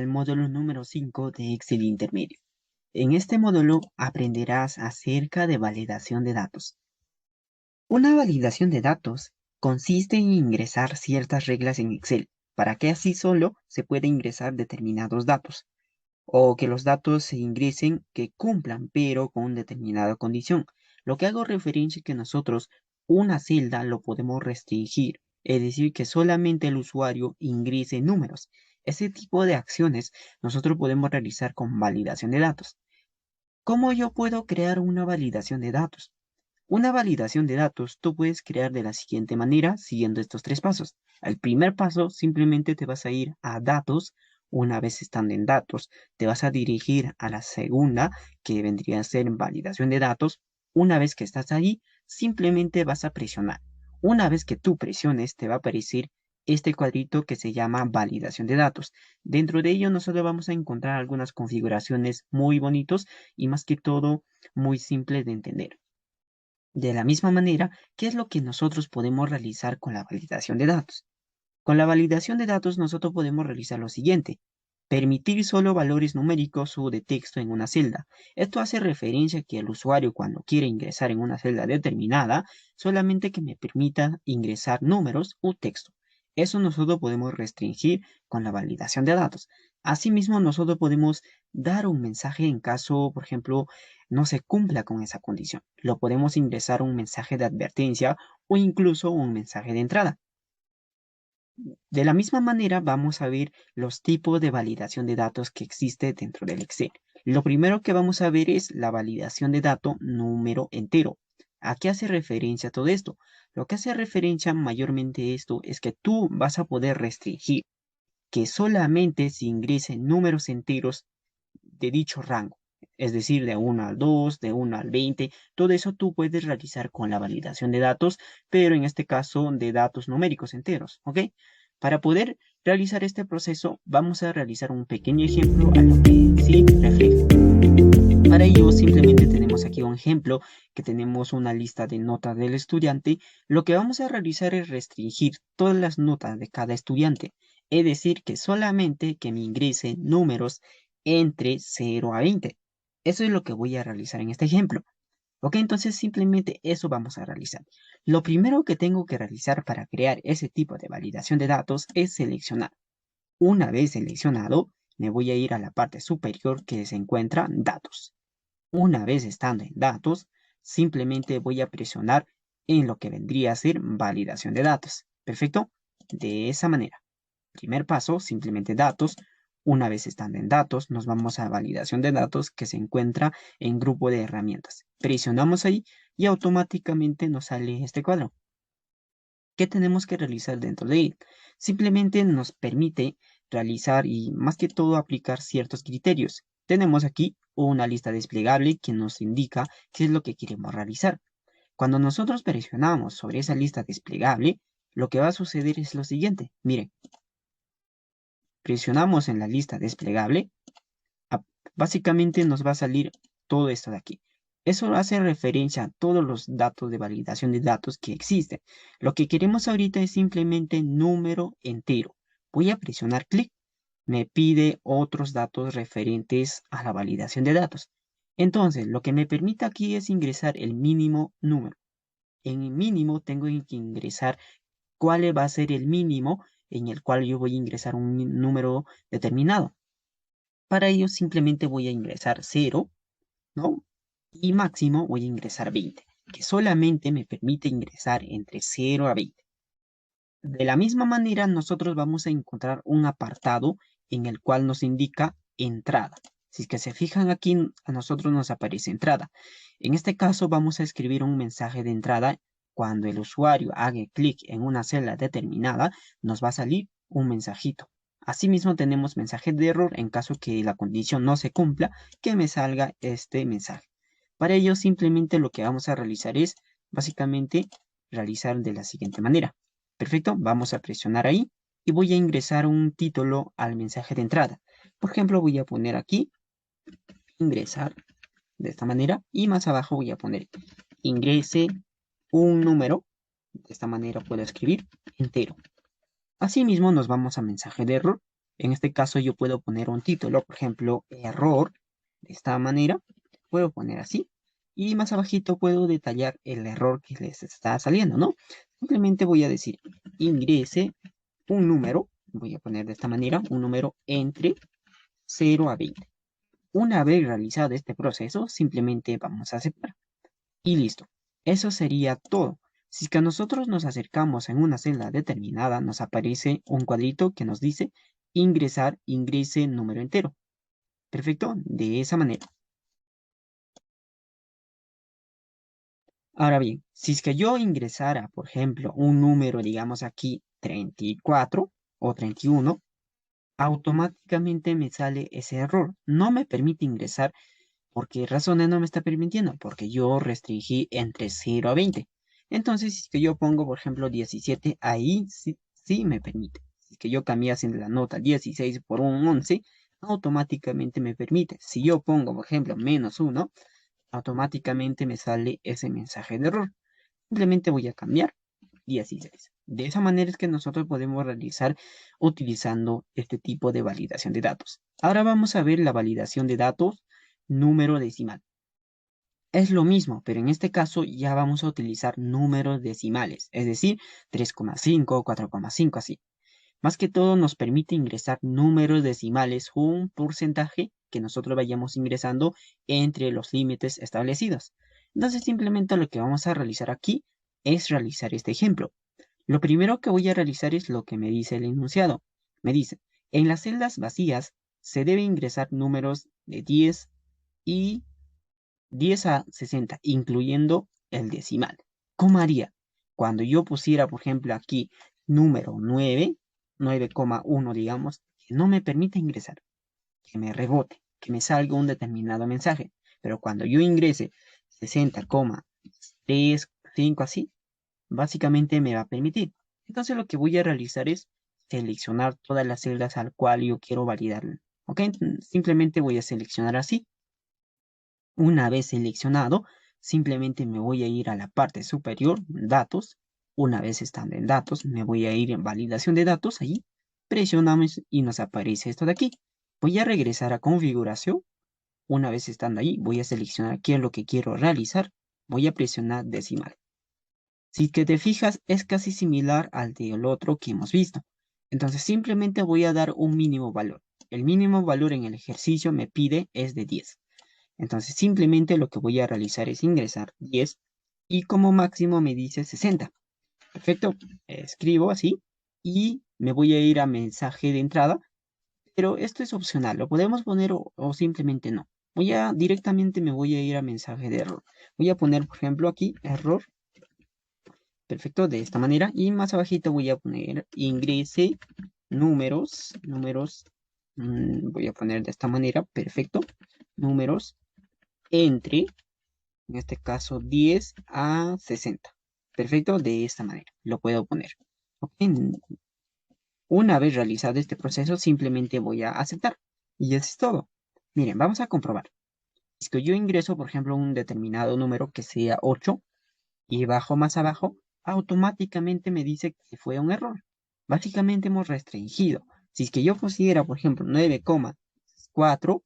al módulo número 5 de Excel Intermedio. En este módulo aprenderás acerca de validación de datos. Una validación de datos consiste en ingresar ciertas reglas en Excel para que así solo se pueda ingresar determinados datos, o que los datos se ingresen que cumplan pero con una determinada condición. Lo que hago referencia es que nosotros una celda lo podemos restringir, es decir, que solamente el usuario ingrese números. Ese tipo de acciones nosotros podemos realizar con validación de datos. ¿Cómo yo puedo crear una validación de datos? Una validación de datos tú puedes crear de la siguiente manera, siguiendo estos tres pasos. El primer paso, simplemente te vas a ir a datos. Una vez estando en datos, te vas a dirigir a la segunda, que vendría a ser validación de datos. Una vez que estás ahí, simplemente vas a presionar. Una vez que tú presiones, te va a aparecer este cuadrito que se llama validación de datos. Dentro de ello, nosotros vamos a encontrar algunas configuraciones muy bonitos y más que todo, muy simples de entender. De la misma manera, ¿qué es lo que nosotros podemos realizar con la validación de datos? Con la validación de datos nosotros podemos realizar lo siguiente: permitir solo valores numéricos o de texto en una celda. Esto hace referencia a que el usuario cuando quiere ingresar en una celda determinada, solamente que me permita ingresar números o texto. Eso nosotros podemos restringir con la validación de datos. Asimismo, nosotros podemos dar un mensaje en caso, por ejemplo, no se cumpla con esa condición. Lo podemos ingresar un mensaje de advertencia o incluso un mensaje de entrada. De la misma manera, vamos a ver los tipos de validación de datos que existe dentro del Excel. Lo primero que vamos a ver es la validación de dato número entero. ¿A qué hace referencia todo esto? Lo que hace referencia mayormente esto es que tú vas a poder restringir que solamente se ingresen números enteros de dicho rango. Es decir, de 1 al 2, de 1 al 20, todo eso tú puedes realizar con la validación de datos, pero en este caso de datos numéricos enteros, ¿ok? Para poder realizar este proceso, vamos a realizar un pequeño ejemplo a lo que sí refleja. Para ello, simplemente tenemos aquí un ejemplo que tenemos una lista de notas del estudiante. Lo que vamos a realizar es restringir todas las notas de cada estudiante, es decir, que solamente que me ingrese números entre 0 a 20. Eso es lo que voy a realizar en este ejemplo. Ok, entonces simplemente eso vamos a realizar. Lo primero que tengo que realizar para crear ese tipo de validación de datos es seleccionar. Una vez seleccionado, me voy a ir a la parte superior que se encuentra datos. Una vez estando en datos, simplemente voy a presionar en lo que vendría a ser validación de datos. ¿Perfecto? De esa manera. Primer paso, simplemente datos. Una vez estando en datos, nos vamos a validación de datos que se encuentra en grupo de herramientas. Presionamos ahí y automáticamente nos sale este cuadro. ¿Qué tenemos que realizar dentro de él? Simplemente nos permite realizar y más que todo aplicar ciertos criterios. Tenemos aquí una lista desplegable que nos indica qué es lo que queremos realizar. Cuando nosotros presionamos sobre esa lista desplegable, lo que va a suceder es lo siguiente. Miren, presionamos en la lista desplegable, básicamente nos va a salir todo esto de aquí. Eso hace referencia a todos los datos de validación de datos que existen. Lo que queremos ahorita es simplemente número entero. Voy a presionar clic. Me pide otros datos referentes a la validación de datos. Entonces, lo que me permite aquí es ingresar el mínimo número. En el mínimo tengo que ingresar cuál va a ser el mínimo en el cual yo voy a ingresar un número determinado. Para ello simplemente voy a ingresar 0, ¿no? Y máximo voy a ingresar 20, que solamente me permite ingresar entre 0 a 20. De la misma manera, nosotros vamos a encontrar un apartado en el cual nos indica entrada. Si es que se fijan aquí, a nosotros nos aparece entrada. En este caso, vamos a escribir un mensaje de entrada. Cuando el usuario haga clic en una celda determinada, nos va a salir un mensajito. Asimismo, tenemos mensaje de error en caso que la condición no se cumpla, que me salga este mensaje. Para ello, simplemente lo que vamos a realizar es, básicamente, realizar de la siguiente manera. Perfecto, vamos a presionar ahí y voy a ingresar un título al mensaje de entrada. Por ejemplo, voy a poner aquí, ingresar, de esta manera, y más abajo voy a poner, ingrese un número, de esta manera puedo escribir, entero. Asimismo, nos vamos a mensaje de error En este caso yo puedo poner un título, por ejemplo, error, de esta manera, puedo poner así, y más abajito puedo detallar el error que les está saliendo, ¿no? Simplemente voy a decir, ingrese un número, voy a poner de esta manera, un número entre 0 a 20. Una vez realizado este proceso, simplemente vamos a aceptar. Y listo. Eso sería todo. Si es que nosotros nos acercamos en una celda determinada, nos aparece un cuadrito que nos dice ingresar, ingrese número entero. Perfecto, de esa manera. Ahora bien, si es que yo ingresara, por ejemplo, un número, digamos aquí 34 o 31, automáticamente me sale ese error. No me permite ingresar. ¿Por qué razones no me está permitiendo? Porque yo restringí entre 0 a 20. Entonces, si es que yo pongo, por ejemplo, 17, ahí sí, sí me permite. Si es que yo cambiase la nota 16 por un 11, automáticamente me permite. Si yo pongo, por ejemplo, -1, automáticamente me sale ese mensaje de error. Simplemente voy a cambiar 16. De esa manera es que nosotros podemos realizar utilizando este tipo de validación de datos. Ahora vamos a ver la validación de datos número decimal. Es lo mismo, pero en este caso ya vamos a utilizar números decimales, es decir, 3,5, 4,5, así. Más que todo nos permite ingresar números decimales, un porcentaje que nosotros vayamos ingresando entre los límites establecidos. Entonces simplemente lo que vamos a realizar aquí es realizar este ejemplo. Lo primero que voy a realizar es lo que me dice el enunciado. Me dice, en las celdas vacías se debe ingresar números de 10 y 10 a 60, incluyendo el decimal. ¿Cómo haría? Cuando yo pusiera, por ejemplo, aquí número 9, 9,1, digamos, que no me permite ingresar, que me rebote, que me salga un determinado mensaje. Pero cuando yo ingrese 60,3, 5 así, básicamente me va a permitir. Entonces lo que voy a realizar es seleccionar todas las celdas al cual yo quiero validar. ¿Ok? Simplemente voy a seleccionar así. Una vez seleccionado, simplemente me voy a ir a la parte superior, datos. Una vez estando en datos, me voy a ir en validación de datos, ahí presionamos y nos aparece esto de aquí. Voy a regresar a configuración. Una vez estando ahí, voy a seleccionar qué es lo que quiero realizar. Voy a presionar decimal. Si que te fijas, es casi similar al del otro que hemos visto. Entonces simplemente voy a dar un mínimo valor. El mínimo valor en el ejercicio me pide es de 10. Entonces simplemente lo que voy a realizar es ingresar 10 y como máximo me dice 60. Perfecto, escribo así y me voy a ir a mensaje de entrada, pero esto es opcional, lo podemos poner o simplemente no. Directamente me voy a ir a mensaje de error. Voy a poner, por ejemplo, aquí error. Perfecto, de esta manera. Y más abajito voy a poner ingrese números. Voy a poner de esta manera, perfecto. Números entre, en este caso, 10 a 60. Perfecto, de esta manera lo puedo poner. Ok, una vez realizado este proceso, simplemente voy a aceptar. Y eso es todo. Miren, vamos a comprobar. Si es que yo ingreso, por ejemplo, un determinado número que sea 8 y bajo más abajo, automáticamente me dice que fue un error. Básicamente hemos restringido. Si es que yo pusiera, por ejemplo, 9,4,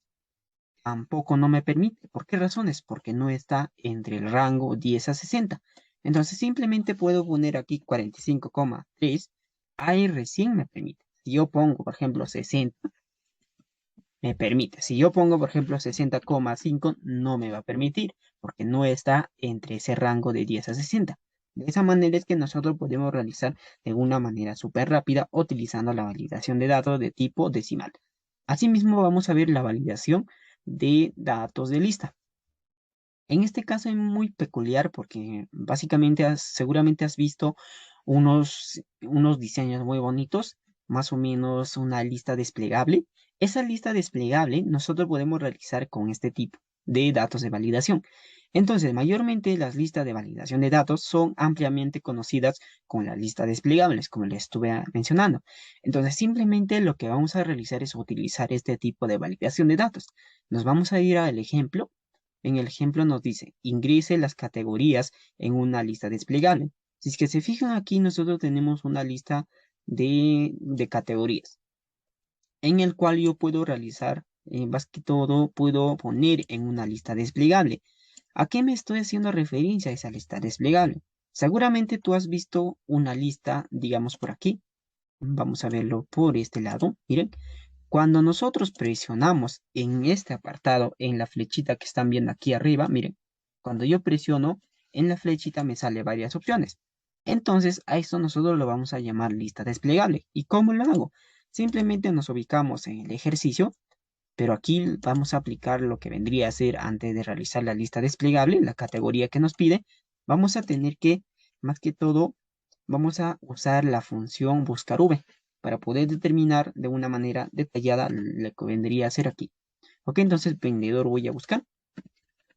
tampoco no me permite. ¿Por qué razones? Porque no está entre el rango 10 a 60. Entonces simplemente puedo poner aquí 45,3. Ahí recién me permite. Si yo pongo, por ejemplo, 60, me permite. Si yo pongo, por ejemplo, 60,5, no me va a permitir, porque no está entre ese rango de 10 a 60. De esa manera es que nosotros podemos realizar de una manera súper rápida utilizando la validación de datos de tipo decimal. Asimismo, vamos a ver la validación de datos de lista. En este caso es muy peculiar porque básicamente seguramente has visto unos diseños muy bonitos, más o menos una lista desplegable. Esa lista desplegable nosotros podemos realizar con este tipo de datos de validación. Entonces, mayormente las listas de validación de datos son ampliamente conocidas con las listas desplegables, como les estuve mencionando. Entonces, simplemente lo que vamos a realizar es utilizar este tipo de validación de datos. Nos vamos a ir al ejemplo. En el ejemplo nos dice, ingrese las categorías en una lista desplegable. Si es que se fijan aquí, nosotros tenemos una lista de categorías. en el cual yo puedo realizar, más que todo, puedo poner en una lista desplegable. ¿A qué me estoy haciendo referencia a esa lista desplegable? Seguramente tú has visto una lista, digamos por aquí. Vamos a verlo por este lado. Miren, cuando nosotros presionamos en este apartado, en la flechita que están viendo aquí arriba, miren, cuando yo presiono en la flechita me sale varias opciones. Entonces a esto nosotros lo vamos a llamar lista desplegable. ¿Y cómo lo hago? Simplemente nos ubicamos en el ejercicio, pero aquí vamos a aplicar lo que vendría a ser antes de realizar la lista desplegable, la categoría que nos pide. Vamos a tener que, más que todo, vamos a usar la función buscar v para poder determinar de una manera detallada lo que vendría a ser aquí. Ok, entonces vendedor voy a buscar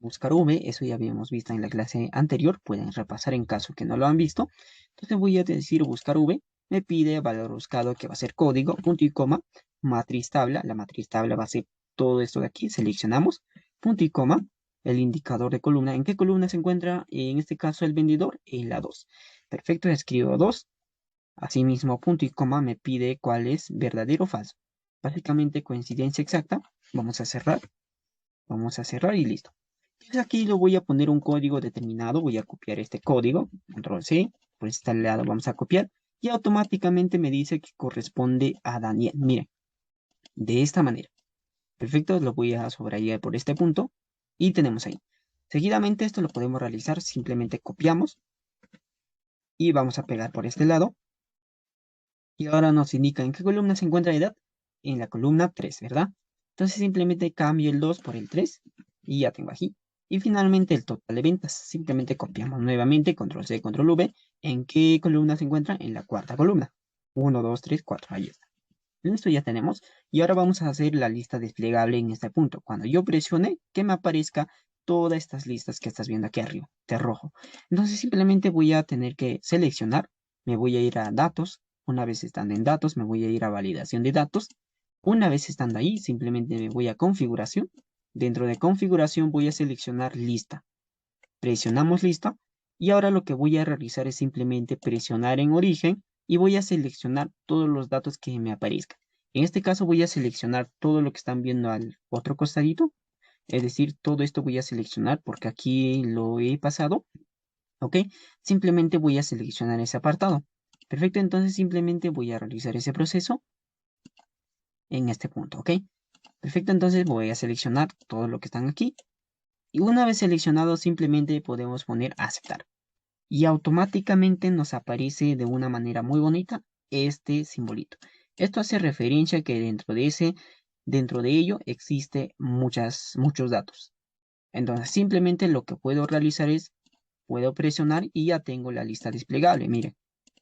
v, eso ya habíamos visto en la clase anterior, pueden repasar en caso que no lo han visto. Entonces voy a decir buscar v, me pide valor buscado que va a ser código, punto y coma, matriz tabla, la matriz tabla va a ser todo esto de aquí, seleccionamos, punto y coma, el indicador de columna. ¿En qué columna se encuentra? En este caso el vendedor, en la 2. Perfecto, escribo 2. Asimismo, punto y coma me pide cuál es verdadero o falso. Básicamente coincidencia exacta. Vamos a cerrar y listo. Entonces aquí lo voy a poner un código determinado. Voy a copiar este código, control C, por este lado vamos a copiar y automáticamente me dice que corresponde a Daniel. Miren, de esta manera. Perfecto, lo voy a subrayar por este punto y tenemos ahí. Seguidamente esto lo podemos realizar, simplemente copiamos y vamos a pegar por este lado. Y ahora nos indica en qué columna se encuentra la edad. En la columna 3, ¿verdad? Entonces simplemente cambio el 2 por el 3 y ya tengo aquí. Y finalmente el total de ventas. Simplemente copiamos nuevamente, control C, control V. ¿En qué columna se encuentra? En la cuarta columna. 1, 2, 3, 4. Ahí está. Listo, ya tenemos. Y ahora vamos a hacer la lista desplegable en este punto. Cuando yo presione, que me aparezca todas estas listas que estás viendo aquí arriba, de rojo. Entonces simplemente voy a tener que seleccionar. Me voy a ir a datos. Una vez estando en datos, me voy a ir a validación de datos. Una vez estando ahí, simplemente me voy a configuración. Dentro de configuración voy a seleccionar lista. Presionamos lista. Y ahora lo que voy a realizar es simplemente presionar en origen y voy a seleccionar todos los datos que me aparezcan. En este caso voy a seleccionar todo lo que están viendo al otro costadito. Es decir, todo esto voy a seleccionar porque aquí lo he pasado. ¿Ok? Simplemente voy a seleccionar ese apartado. Perfecto, entonces simplemente voy a realizar ese proceso en este punto, ¿ok? Perfecto, entonces voy a seleccionar todo lo que están aquí. Y una vez seleccionado, simplemente podemos poner aceptar. Y automáticamente nos aparece de una manera muy bonita este simbolito. Esto hace referencia a que dentro de ello existe muchos datos. Entonces simplemente lo que puedo realizar es, puedo presionar y ya tengo la lista desplegable. Mire,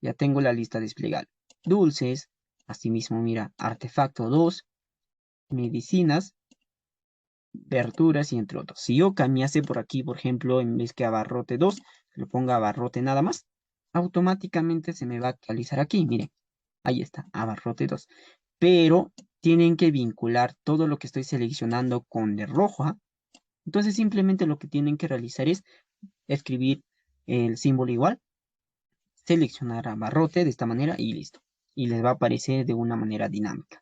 ya tengo la lista desplegable. Dulces, asimismo mira, artefacto 2, medicinas, verduras y entre otros. Si yo cambiase por aquí, por ejemplo, en vez que abarrote 2, lo ponga abarrote nada más, automáticamente se me va a actualizar aquí. Miren, ahí está, abarrote 2. Pero tienen que vincular todo lo que estoy seleccionando con de rojo. ¿Ah? Entonces simplemente lo que tienen que realizar es escribir el símbolo igual, seleccionar abarrote de esta manera y listo. Y les va a aparecer de una manera dinámica.